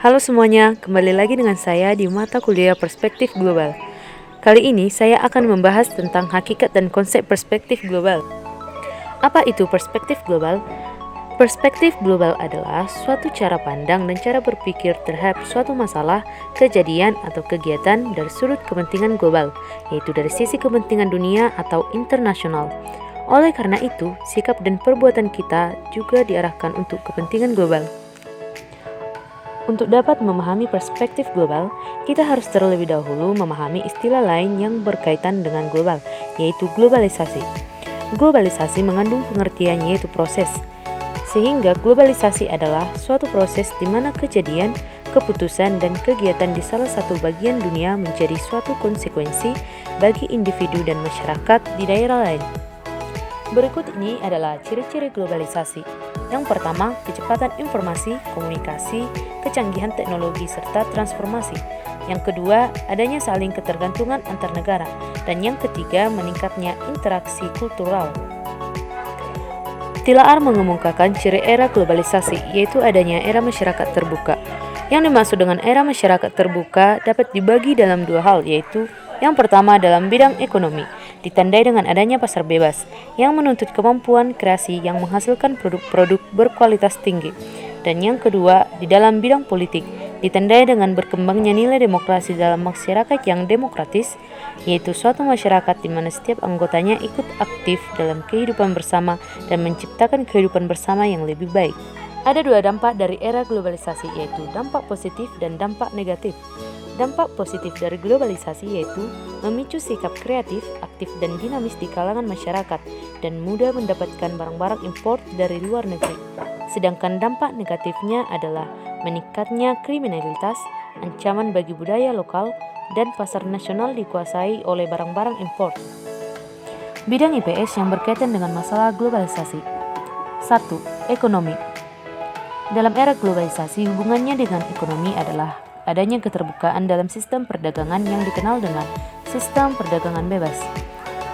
Halo semuanya, kembali lagi dengan saya di mata kuliah Perspektif Global. Kali ini saya akan membahas tentang hakikat dan konsep perspektif global. Apa itu perspektif global? Perspektif global adalah suatu cara pandang dan cara berpikir terhadap suatu masalah, kejadian, atau kegiatan dari sudut kepentingan global, yaitu dari sisi kepentingan dunia atau internasional. Oleh karena itu, sikap dan perbuatan kita juga diarahkan untuk kepentingan global. Untuk dapat memahami perspektif global, kita harus terlebih dahulu memahami istilah lain yang berkaitan dengan global, yaitu globalisasi. Globalisasi mengandung pengertian yaitu proses, sehingga globalisasi adalah suatu proses di mana kejadian, keputusan, dan kegiatan di salah satu bagian dunia menjadi suatu konsekuensi bagi individu dan masyarakat di daerah lain. Berikut ini adalah ciri-ciri globalisasi. Yang pertama, kecepatan informasi, komunikasi, kecanggihan teknologi, serta transformasi. Yang kedua, adanya saling ketergantungan antar negara. Dan yang ketiga, meningkatnya interaksi kultural. Tilaar mengemukakan ciri era globalisasi, yaitu adanya era masyarakat terbuka. Yang dimaksud dengan era masyarakat terbuka dapat dibagi dalam dua hal, yaitu yang pertama dalam bidang ekonomi, ditandai dengan adanya pasar bebas, yang menuntut kemampuan kreasi yang menghasilkan produk-produk berkualitas tinggi. Dan yang kedua, di dalam bidang politik, ditandai dengan berkembangnya nilai demokrasi dalam masyarakat yang demokratis, yaitu suatu masyarakat di mana setiap anggotanya ikut aktif dalam kehidupan bersama dan menciptakan kehidupan bersama yang lebih baik. Ada dua dampak dari era globalisasi, yaitu dampak positif dan dampak negatif. Dampak positif dari globalisasi yaitu memicu sikap kreatif, aktif, dan dinamis di kalangan masyarakat dan mudah mendapatkan barang-barang impor dari luar negeri. Sedangkan dampak negatifnya adalah meningkatnya kriminalitas, ancaman bagi budaya lokal, dan pasar nasional dikuasai oleh barang-barang impor. Bidang IPS yang berkaitan dengan masalah globalisasi. 1. Ekonomi. Dalam era globalisasi, hubungannya dengan ekonomi adalah adanya keterbukaan dalam sistem perdagangan yang dikenal dengan sistem perdagangan bebas,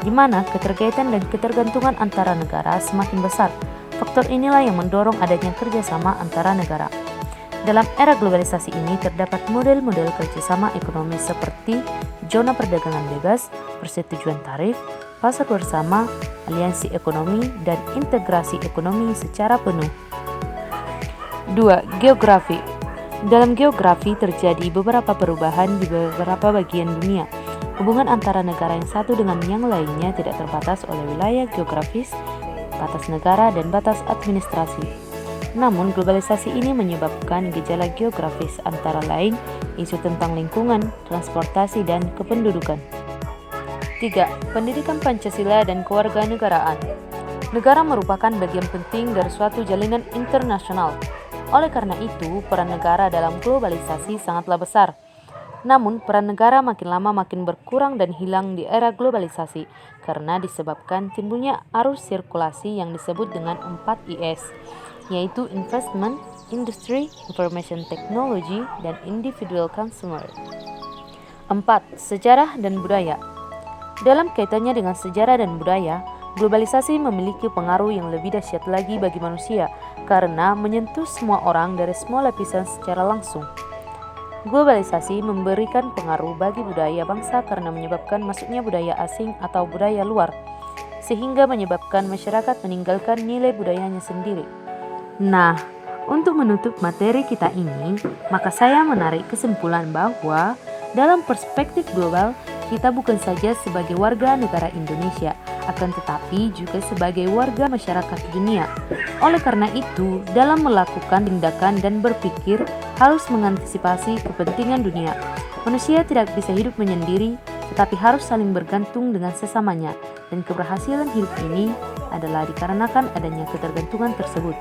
di mana keterkaitan dan ketergantungan antara negara semakin besar. Faktor inilah yang mendorong adanya kerjasama antara negara. Dalam era globalisasi ini terdapat model-model kerjasama ekonomi seperti zona perdagangan bebas, persetujuan tarif, pasar bersama, aliansi ekonomi, dan integrasi ekonomi secara penuh. 2. Geografi. Dalam geografi terjadi beberapa perubahan di beberapa bagian dunia. Hubungan antara negara yang satu dengan yang lainnya tidak terbatas oleh wilayah geografis, batas negara, dan batas administrasi. Namun, globalisasi ini menyebabkan gejala geografis antara lain isu tentang lingkungan, transportasi, dan kependudukan. 3. Pendidikan Pancasila dan kewarganegaraan. Negara merupakan bagian penting dari suatu jalinan internasional. Oleh karena itu, peran negara dalam globalisasi sangatlah besar. Namun, peran negara makin lama makin berkurang dan hilang di era globalisasi karena disebabkan timbulnya arus sirkulasi yang disebut dengan 4IS, yaitu Investment, Industry, Information Technology, dan Individual Consumer. 4. Sejarah dan budaya. Dalam kaitannya dengan sejarah dan budaya, globalisasi memiliki pengaruh yang lebih dahsyat lagi bagi manusia karena menyentuh semua orang dari semua lapisan secara langsung. Globalisasi memberikan pengaruh bagi budaya bangsa karena menyebabkan masuknya budaya asing atau budaya luar, sehingga menyebabkan masyarakat meninggalkan nilai budayanya sendiri. Nah, untuk menutup materi kita ini, maka saya menarik kesimpulan bahwa dalam perspektif global, kita bukan saja sebagai warga negara Indonesia, akan tetapi juga sebagai warga masyarakat dunia. Oleh karena itu, dalam melakukan tindakan dan berpikir harus mengantisipasi kepentingan dunia. Manusia tidak bisa hidup menyendiri, tetapi harus saling bergantung dengan sesamanya, dan keberhasilan hidup ini adalah dikarenakan adanya ketergantungan tersebut.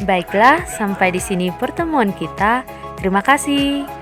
Baiklah, sampai di sini pertemuan kita. Terima kasih.